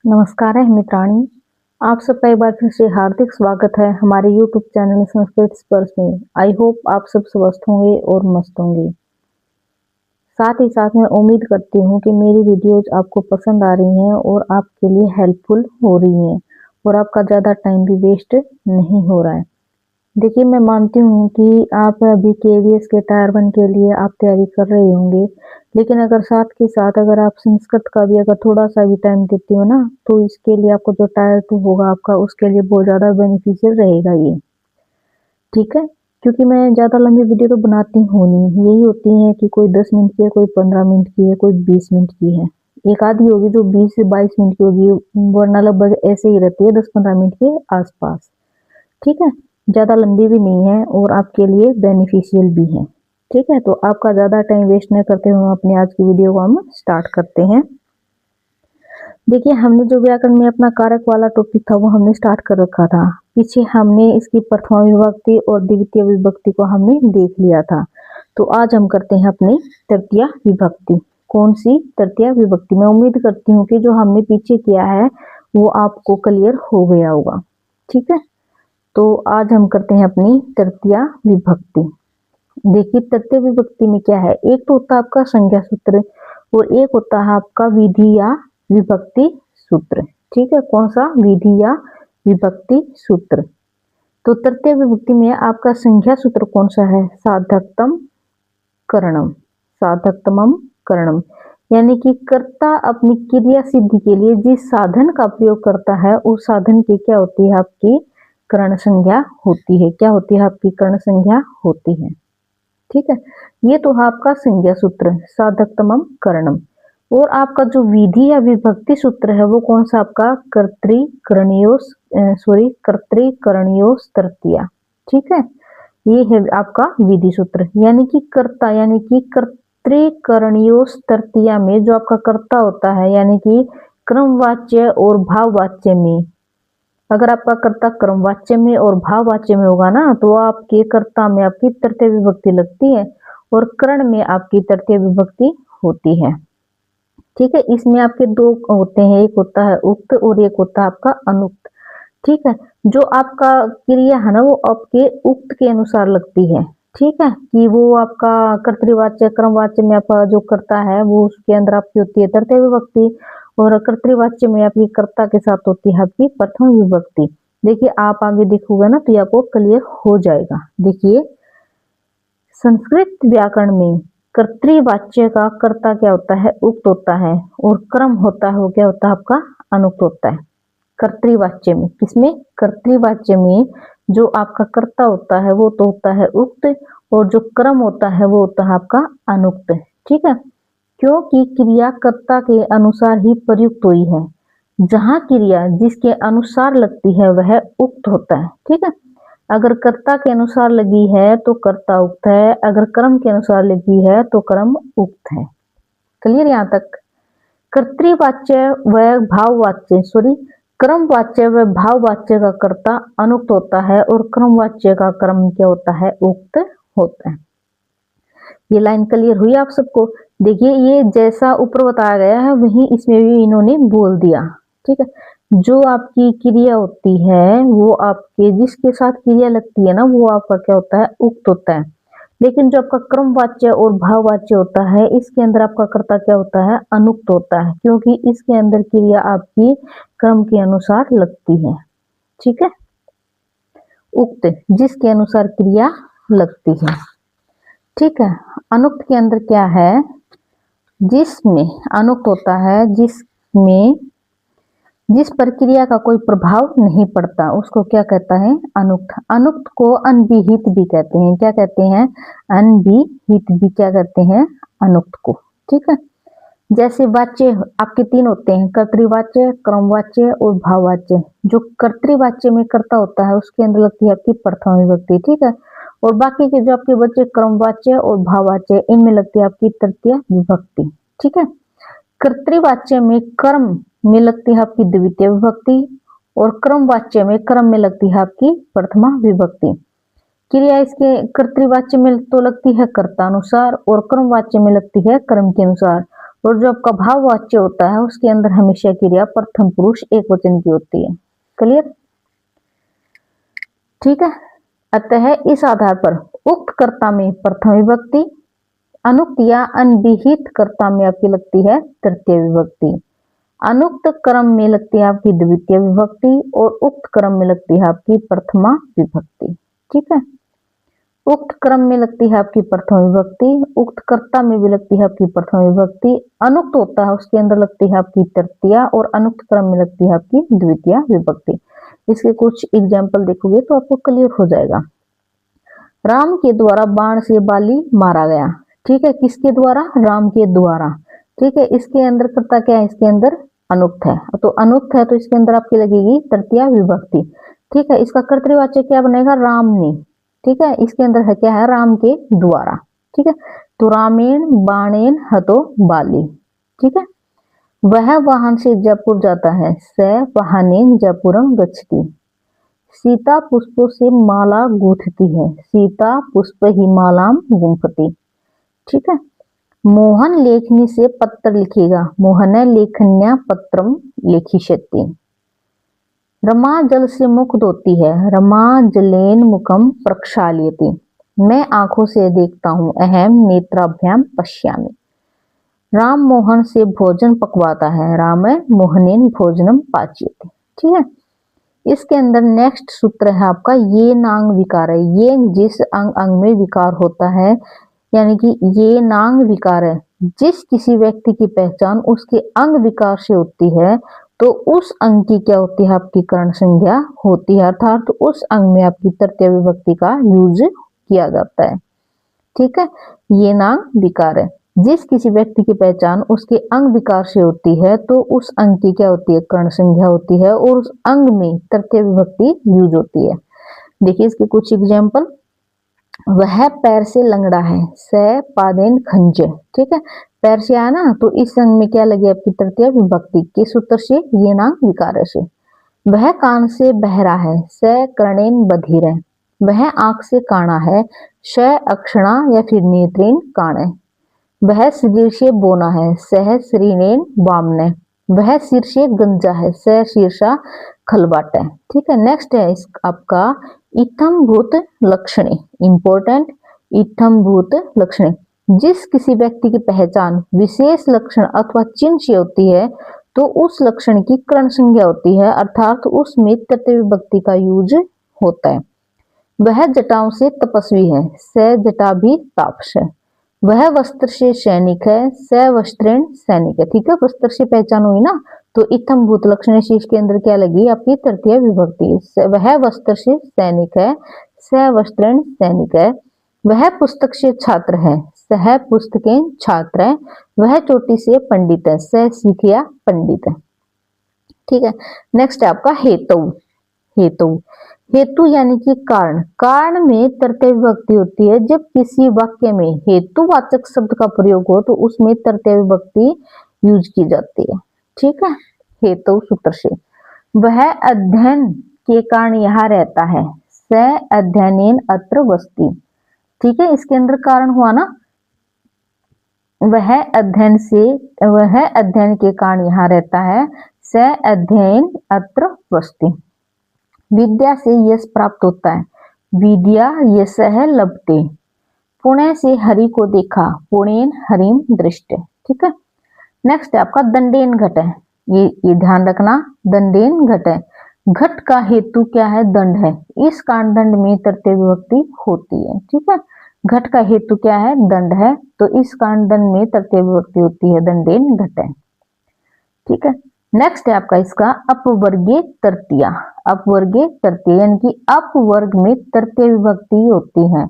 नमस्कार है मित्राणी। आप सबका एक बार फिर से हार्दिक स्वागत है हमारे यूट्यूब चैनल संस्कृत स्पर्श में। आई होप आप सब स्वस्थ होंगे और मस्त होंगे। साथ ही साथ मैं उम्मीद करती हूँ कि मेरी वीडियोज आपको पसंद आ रही हैं और आपके लिए हेल्पफुल हो रही हैं और आपका ज़्यादा टाइम भी वेस्ट नहीं हो रहा है। देखिए, मैं मानती हूँ कि आप अभी केवीएस के टायर 1 के लिए आप तैयारी कर रहे होंगे, लेकिन अगर साथ के साथ अगर आप संस्कृत का भी अगर थोड़ा-सा भी टाइम देते हो ना, तो इसके लिए आपको जो टायर 2 होगा आपका, उसके लिए बहुत ज़्यादा बेनिफिशियल रहेगा ये, ठीक है? क्योंकि मैं ज़्यादा लंबी वीडियो तो बनाती हूँ नहीं, यही होती है कि कोई 10 मिनट की है, कोई 15 मिनट की है, कोई 20 मिनट की है। एक आधी होगी जो 20 से 22 मिनट की होगी, वरना लगभग ऐसे ही रहती है 10-15 मिनट के आस-पास। ठीक है? ज़्यादा लंबी भी नहीं है और आपके लिए बेनिफिशियल भी है। ठीक है? तो आपका ज़्यादा टाइम वेस्ट न करते हुए अपनी आज की वीडियो को हम स्टार्ट करते हैं। देखिए, हमने जो व्याकरण में अपना कारक वाला टॉपिक था वो हमने स्टार्ट कर रखा था। पीछे हमने इसकी प्रथमा विभक्ति और द्वितीय विभक्ति को हमने देख लिया था। तो आज हम करते हैं अपनी तृतीया विभक्ति। कौन सी? तृतीया विभक्ति। मैं उम्मीद करती हूँ कि जो हमने पीछे किया है वो आपको क्लियर हो गया होगा। ठीक है? तो आज हम करते हैं अपनी तृतीया विभक्ति। देखिए, तृतीय विभक्ति में क्या है, एक तो होता है आपका संज्ञा सूत्र और एक होता है आपका विधि या विभक्ति सूत्र। ठीक है? कौन सा? विधि या विभक्ति सूत्र। तो तृतीय विभक्ति में आपका संज्ञा सूत्र कौन सा है? साधकतम करणम। साधकतमम करणम, यानी कि कर्ता अपनी क्रिया सिद्धि के लिए जिस साधन का प्रयोग करता है उस साधन की क्या होती है? आपकी कर्ण संज्ञा होती है। क्या होती है? आपकी कर्ण संज्ञा होती है। ठीक है? ये तो है आपका संज्ञा सूत्र साधकतमम करणम। और आपका जो विधि या विभक्ति सूत्र है वो कौन सा? आपका कर्तृकरणीयोस तृतीया। ठीक है? ये है आपका विधि सूत्र, यानी कि कर्ता यानी कि कर्तृकरणीयोस तृतीया में जो आपका कर्ता होता है, यानी कि क्रमवाच्य और भाववाच्य में, अगर आपका कर्ता क्रमवाच्य में और भाववाच्य में होगा ना तो आपके कर्ता में आपकी तृतीय विभक्ति लगती है और कर्ण में आपकी तृतीय विभक्ति होती है। ठीक है? इसमें आपके दो होते हैं, एक होता है उक्त और एक होता है आपका अनुक्त। ठीक है? जो आपका क्रिया है ना वो आपके उक्त के अनुसार लगती है। ठीक है? कि वो आपका कर्तृवाच्य क्रमवाच्य में आपका जो कर्ता है वो उसके अंदर आपकी होती है तृतीय विभक्ति और कर्तृवाच्य में आपकी कर्ता के साथ होती है आपकी प्रथम विभक्ति। देखिए, आप आगे देखोगे ना तो ये आपको क्लियर हो जाएगा। देखिए, संस्कृत व्याकरण में कर्तृवाच्य का कर्ता क्या होता है? उक्त होता है और क्रम होता है वो क्या होता है? आपका अनुक्त होता है। कर्तृवाच्य में, किसमें? कर्तृवाच्य में जो आपका कर्ता होता है वो तो होता है उक्त और जो क्रम होता है वो होता है आपका अनुक्त। ठीक है? क्योंकि क्रिया कर्ता के अनुसार ही प्रयुक्त हुई है। जहां क्रिया जिसके अनुसार लगती है वह उक्त होता है। ठीक है? अगर कर्ता के अनुसार लगी है तो कर्ता उक्त है, अगर क्रम के अनुसार लगी है तो क्रम उक्त है। क्लियर यहाँ तक? कर्तृवाच्य व भाववाच्य क्रमवाच्य व भाववाच्य का कर्ता अनुक्त होता है और क्रमवाच्य का क्रम क्या होता है? उक्त होता है। ये लाइन क्लियर हुई आप सबको? देखिए, ये जैसा ऊपर बताया गया है वही इसमें भी इन्होंने बोल दिया। ठीक है? जो आपकी क्रिया होती है वो आपके जिसके साथ क्रिया लगती है ना वो आपका क्या होता है? उक्त होता है। लेकिन जो आपका क्रमवाच्य और भाववाच्य होता है इसके अंदर आपका कर्ता क्या होता है? अनुक्त होता है, क्योंकि इसके अंदर क्रिया आपकी क्रम के अनुसार लगती है। ठीक है? उक्त जिसके अनुसार क्रिया लगती है। ठीक है? अनुक्त के अंदर क्या है? जिसमें अनुक्त होता है जिसमें जिस प्रक्रिया का कोई प्रभाव नहीं पड़ता उसको क्या कहता है? अनुक्त। अनुक्त को अनभिहित भी कहते हैं। क्या कहते हैं? अनभिहित भी क्या कहते हैं? अनुक्त को। ठीक है? जैसे वाच्य आपके तीन होते हैं, कर्तृवाच्य, क्रमवाच्य और भाववाच्य। जो कर्तृवाच्य में कर्ता होता है उसके अंदर लगती है आपकी प्रथम विभक्ति। ठीक है? और बाकी के जो आपके बच्चे क्रमवाच्य और भाववाच्य इनमें लगती है आपकी तृतीय विभक्ति। ठीक है? कर्तृवाच्य में कर्म में लगती है आपकी द्वितीय विभक्ति और क्रमवाच्य में क्रम में लगती है आपकी प्रथमा विभक्ति। क्रिया इसके कर्तृवाच्य में तो लगती है कर्ता अनुसार और क्रमवाच्य में लगती है क्रम के अनुसार और जो आपका भाववाच्य होता है उसके अंदर हमेशा क्रिया प्रथम पुरुष एकवचन की होती है। क्लियर? ठीक है। अतः इस आधार पर उक्त कर्ता में प्रथम विभक्ति, अनुक्त या अनविहित कर्ता में आपकी लगती है तृतीय विभक्ति, अनुक्त क्रम में लगती है आपकी द्वितीय विभक्ति और उक्त क्रम में लगती है आपकी प्रथमा विभक्ति। ठीक है। उक्त क्रम में लगती है आपकी प्रथम विभक्ति, उक्त कर्ता में भी लगती है आपकी प्रथम विभक्ति, अनुक्त होता है उसके अंदर लगती है आपकी तृतीया और अनुक्त क्रम में लगती है आपकी द्वितीय विभक्ति। इसके कुछ एग्जाम्पल देखोगे तो आपको क्लियर हो जाएगा। राम के द्वारा बाण से बाली मारा गया। ठीक है, किसके द्वारा? राम के द्वारा। ठीक है, इसके अंदर कर्ता क्या है? इसके अंदर अनुक्त है, तो अनुक्त है तो इसके अंदर आपकी लगेगी तृतीय विभक्ति। ठीक है, इसका कर्तृवाचक क्या बनेगा? राम ने। ठीक है, इसके अंदर है क्या है? राम के द्वारा। ठीक है, तो रामेण बाणेन हतो बाली। ठीक है, वह वाहन से जयपुर जाता है, स वाहनेन जयपुरम गच्छति। सीता पुष्पों से माला गूंथती है, सीता पुष्प ही मालाम गुंफति। ठीक है, मोहन लेखनी से पत्र लिखेगा, मोहन लेखन्या पत्रम लेखिष्यति। रमा जल से मुख धोती है, रमा जलेन मुखम प्रक्षाल्यति। मैं आंखों से देखता हूं, अहम नेत्राभ्याम पश्यामि। राम मोहन से भोजन पकवाता है, राम मोहनेन भोजनम पाच्यते। ठीक है, इसके अंदर नेक्स्ट सूत्र है आपका ये नांग विकार है। ये जिस अंग अंग में विकार होता है, यानी कि ये नांग विकार है, जिस किसी व्यक्ति की पहचान उसके अंग विकार से होती है तो उस अंग की क्या होती है? आपकी कर्ण संज्ञा होती है, अर्थात तो उस अंग में आपकी तृतीय विभक्ति का यूज किया जाता है। ठीक है, ये नांग विकार है, जिस किसी व्यक्ति की पहचान उसके अंग विकार से होती है तो उस अंग की क्या होती है? कर्ण संज्ञा होती है और उस अंग में तृतीय विभक्ति यूज होती है। देखिए इसके कुछ एग्जाम्पल। वह पैर से लंगड़ा है, स पादेन खंज। ठीक है, पैर से आया ना, तो इस अंग में क्या लगी आपकी तृतीय विभक्ति, किस सूत्र से? ये नांग विकार से। वह कान से बहरा है, स कर्णेन बधिर है। वह आंख से काणा है, श अक्षणा या फिर नेत्रेन काणे। वह शरीर से बोना है, सह श्रीनेन वामने। वह सिर से गंजा है, स शीर्षा खलबाट है। ठीक है, नेक्स्ट है इस आपका इत्थम भूत लक्षणे। इंपॉर्टेंट, इत्थम भूत लक्षणे। जिस किसी व्यक्ति की पहचान विशेष लक्षण अथवा चिन्ह से होती है तो उस लक्षण की कर्ण संज्ञा होती है, अर्थात उसमें तृतीय विभक्ति का यूज होता है। वह जटाओं से तपस्वी है, स जटा भी तापस है। वह वस्त्र से सैनिक है, स वस्त्रेण सैनिक है। ठीक है, वस्त्र से पहचान हुई ना, तो इत्थम भूत लक्षण शेष के अंदर क्या लगी? आपकी तृतीय विभक्ति। वह वस्त्र से सैनिक है, स वस्त्रेण सैनिक है। वह पुस्तक से छात्र है, सह पुस्तकें छात्र है। वह चोटी से पंडित है, स सीखिया पंडित है। ठीक है, नेक्स्ट है आपका हेतु। हेतु, हेतु यानी कि कारण। कारण में तृतीय विभक्ति होती है। जब किसी वाक्य में हेतुवाचक शब्द का प्रयोग हो तो उसमें तृतीय विभक्ति यूज की जाती है। ठीक है, हेतु सूत्र से। वह अध्ययन के कारण यहाँ रहता है, स अध्ययनेन अत्र वसति। ठीक है, इसके अंदर कारण हुआ ना, वह अध्ययन के कारण यहाँ रहता है, स अध्ययन अत्र वसति। विद्या से यश प्राप्त होता है, विद्या यशः लभते। पुणे से हरि को देखा, पुणेन हरिम दृष्ट। ठीक है, नेक्स्ट है आपका दंडेन घट है। ये ध्यान रखना, दंडेन घट है। घट का हेतु क्या है? दंड है। इस कारण दंड में तृतीय विभक्ति होती है। ठीक है, घट का हेतु क्या है? दंड है, तो इस कारण दंड में तृतीय विभक्ति होती है, दंडेन घट है। ठीक है, नेक्स्ट है आपका इसका अपवर्गीय तृतीया। अपवर्गीय तृतीय यानी कि अपवर्ग में तृतीय विभक्ति होती है।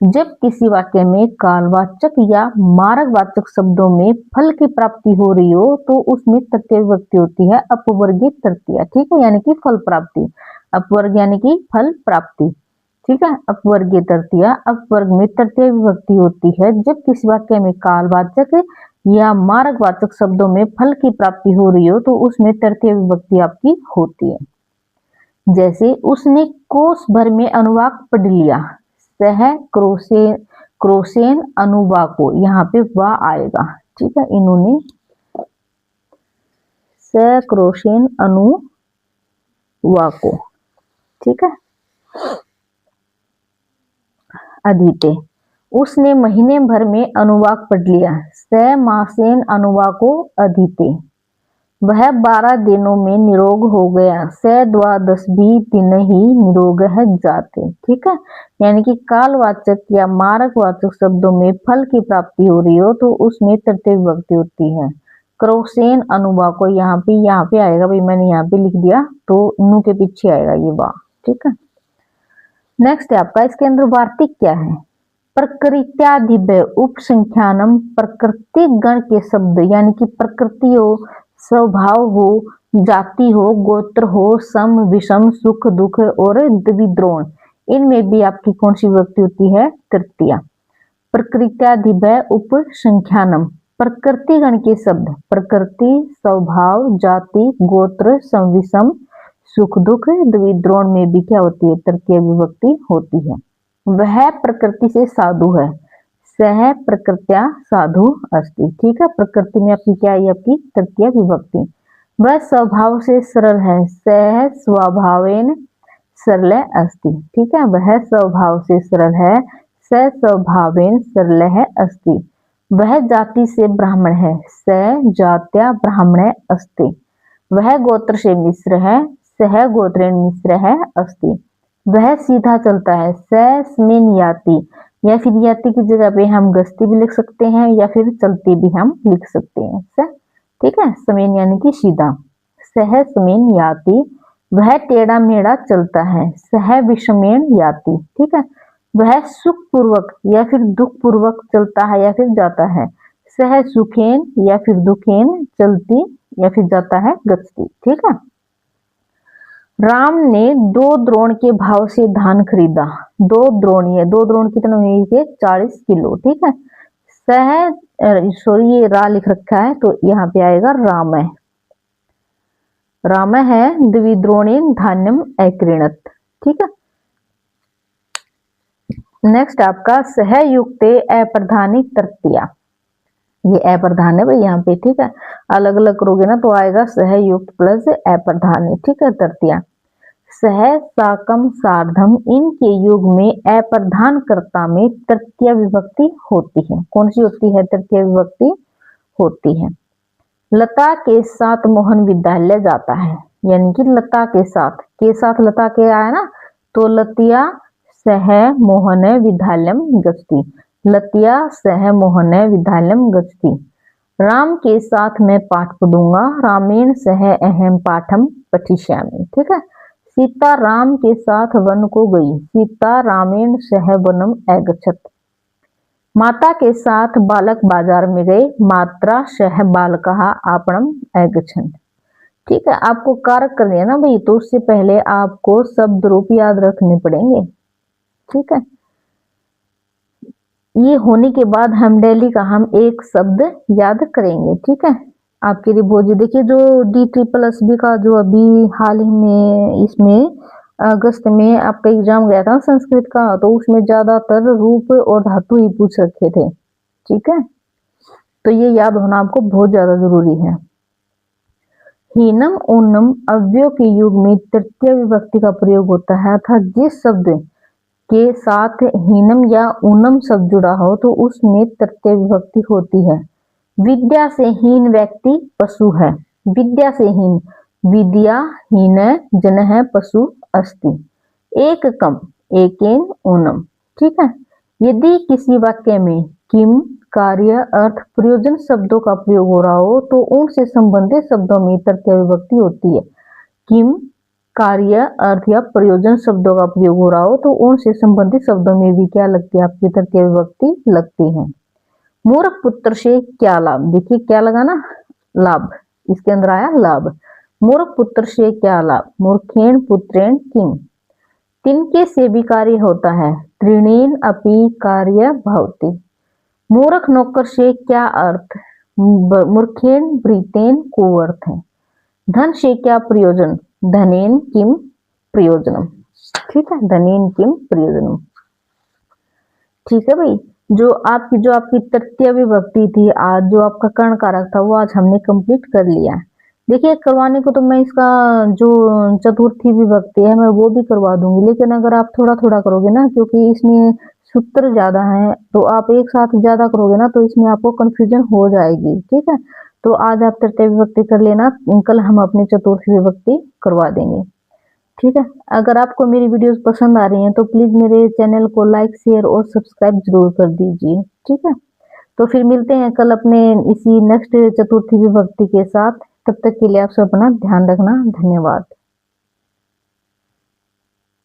जब किसी वाक्य में कालवाचक या मार्गवाचक शब्दों में फल की प्राप्ति हो रही हो तो उसमें तृतीय विभक्ति होती है अपवर्गीय तृतीया। ठीक है, यानी कि फल प्राप्ति। अपवर्ग यानी कि फल प्राप्ति। ठीक है, अपवर्गीय तृतीया। अपवर्ग में तृतीय विभक्ति होती है जब किसी वाक्य में कालवाचक या मार्गवाचक शब्दों में फल की प्राप्ति हो रही हो तो उसमें तृतीय विभक्ति आपकी होती है। जैसे उसने कोस भर में अनुवाक पढ़ लिया, सह क्रोसेन अनुवाको, यहाँ पे वाह आएगा। ठीक है, इन्होंने सैक्रोसेन अनुवाको, ठीक है। अधीते, उसने महीने भर में अनुवाक पढ़ लिया। स मासेन अनुवाको अधीते, वह 12 दिनों में निरोग हो गया। स द्वादश भी दिन ही निरोग है जाते, ठीक है। यानी कि कालवाचक या मारकवाचक शब्दों में फल की प्राप्ति हो रही हो तो उसमें तृतीय विभक्ति होती है। क्रोसेन अनुवाको, यहाँ पे आएगा भाई, मैंने यहाँ पे लिख दिया तो नु के पीछे आएगा ये बा, ठीक है। नेक्स्ट है आपका, इसके अंदर वार्तिक क्या है। प्रकृत्यादिभ्य उपसंख्यानम, प्रकृति गण के शब्द यानी कि प्रकृति हो, स्वभाव हो, जाति हो, गोत्र हो, सम विषम, सुख दुख और द्विद्रोण, इनमें भी आपकी कौन सी विभक्ति होती है, तृतीया। प्रकृत्यादिभ्य उपसंख्यानम, प्रकृति गण के शब्द प्रकृति, स्वभाव, जाति, गोत्र, सम विषम, सुख दुख, द्विद्रोण में भी क्या होती है, तृतीय विभक्ति होती है। वह प्रकृति से साधु है। सह प्रकृत्या साधु अस्ति, ठीक है। प्रकृति में आपकी क्या है, आपकी तृतीय विभक्ति। वह स्वभाव से सरल है। सह स्वभावेन सरल अस्ति, ठीक है। वह स्वभाव से सरल है। स स्वभावेन सरल है अस्ति। वह जाति से ब्राह्मण है। स जात्या ब्राह्मण अस्ति। वह गोत्र से मिश्र है। सह गोत्रेण मिश्र है अस्ति। वह सीधा चलता है। स्मेन याति, या फिर याति की जगह पे हम गश्ती भी लिख सकते हैं या फिर चलती भी हम लिख सकते हैं, ठीक है। समेन यानी कि सीधा। सह समेन याति, वह टेढ़ा मेढ़ा चलता है। सह विषमेन याति, ठीक है। वह सुख पूर्वक या फिर दुख पूर्वक चलता है या फिर जाता है। सह सुखेन या फिर दुखेन चलती या फिर जाता है, गच्छति, ठीक है। राम ने 2 द्रोण के भाव से धान खरीदा। 2 द्रोण, ये 2 द्रोण कितने हुए, 40 किलो, ठीक है। सॉरी ये रा लिख रखा है तो यहाँ पे आएगा राम है। राम है द्विद्रोणेन धान्यम अक्रीणत, ठीक है। नेक्स्ट आपका सहयुक्त अप्रधानी तृतीया, ये अप्रधान है भाई यहाँ पे, ठीक है। अलग अलग करोगे ना तो आएगा सहयुक्त प्लस अप्रधानी, ठीक है, तृतीया। सह साकम सार्धम, इनके युग में अप्रधान कर्ता में तृतीय विभक्ति होती है। कौन सी होती है, तृतीय विभक्ति होती है। लता के साथ मोहन विद्यालय जाता है, यानी कि लता के साथ लता के आया ना तो लतिया सह मोहन विद्यालयम गच्छति। लतिया सह मोहन विद्यालयम गच्छति। राम के साथ मैं पाठ पढ़ूंगा। रामेण सह अहम पाठम पठिष्यामि, ठीक है। सीता राम के साथ वन को गई। सीता रामेण सह वनम अगच्छत। माता के साथ बालक बाजार में गए। मात्रा सह बालकः आपणम अगच्छन्, ठीक है। आपको कारक करनी है ना भाई, तो उससे पहले आपको शब्द रूप याद रखने पड़ेंगे, ठीक है। ये होने के बाद हम डेली का हम एक शब्द याद करेंगे, ठीक है। आपके लिए बोझ देखिए, जो D++ का जो अभी हाल ही में इसमें अगस्त में आपका एग्जाम गया था संस्कृत का, तो उसमें ज्यादातर रूप और धातु ही पूछ रखे थे, ठीक है। तो ये याद होना आपको बहुत ज्यादा जरूरी है। हीनम ऊनम अव्यय के युग में तृतीय विभक्ति का प्रयोग होता है, अर्थात जिस शब्द के साथ हीनम या ऊनम शब्द जुड़ा हो तो उसमें तृतीय विभक्ति होती है। विद्या से हीन व्यक्ति पशु है। विद्या से हीन, विद्या हीन जन है पशु अस्ति। एक कम एकेन ऊनम, ठीक है। यदि किसी वाक्य में किम, कार्य, अर्थ, प्रयोजन शब्दों का प्रयोग हो रहा हो तो उनसे संबंधित शब्दों में तृतीय विभक्ति होती है। किम, कार्य, अर्थ या प्रयोजन शब्दों का प्रयोग हो रहा हो तो उनसे संबंधित शब्दों में भी क्या लगती है, आपकी तृतीय विभक्ति लगती है। मूर्ख पुत्र से क्या लाभ, देखिए क्या लगा ना, लाभ, इसके अंदर आया लाभ। मूर्ख पुत्र से क्या लाभ, मूर्खेण पुत्रेण किम। तिनके से भी कार्य होता है। त्रिणेन अपि कार्य भवति। मूर्ख नौकर से क्या अर्थ, मूर्खेण भृतेन को अर्थ है। धन से क्या प्रयोजन, धनेन किम प्रयोजनम, ठीक है। धनेन किम प्रयोजनम, ठीक है भाई। जो आपकी तृतीय विभक्ति थी, आज जो आपका कर्ण कारक था वो आज हमने कंप्लीट कर लिया। देखिए करवाने को तो मैं इसका जो चतुर्थी विभक्ति है मैं वो भी करवा दूंगी, लेकिन अगर आप थोड़ा थोड़ा करोगे ना, क्योंकि इसमें सूत्र ज्यादा है, तो आप एक साथ ज्यादा करोगे ना तो इसमें आपको कंफ्यूजन हो जाएगी। ठीक है, तो आज आप तृतीय विभक्ति कर लेना, कल हम अपनी चतुर्थी विभक्ति करवा देंगे। ठीक है, अगर आपको मेरी वीडियोस पसंद आ रही हैं तो प्लीज मेरे चैनल को लाइक शेयर और सब्सक्राइब जरूर कर दीजिए। ठीक है, तो फिर मिलते हैं कल अपने इसी नेक्स्ट चतुर्थी विभक्ति के साथ। तब तक के लिए आप सब अपना ध्यान रखना। धन्यवाद।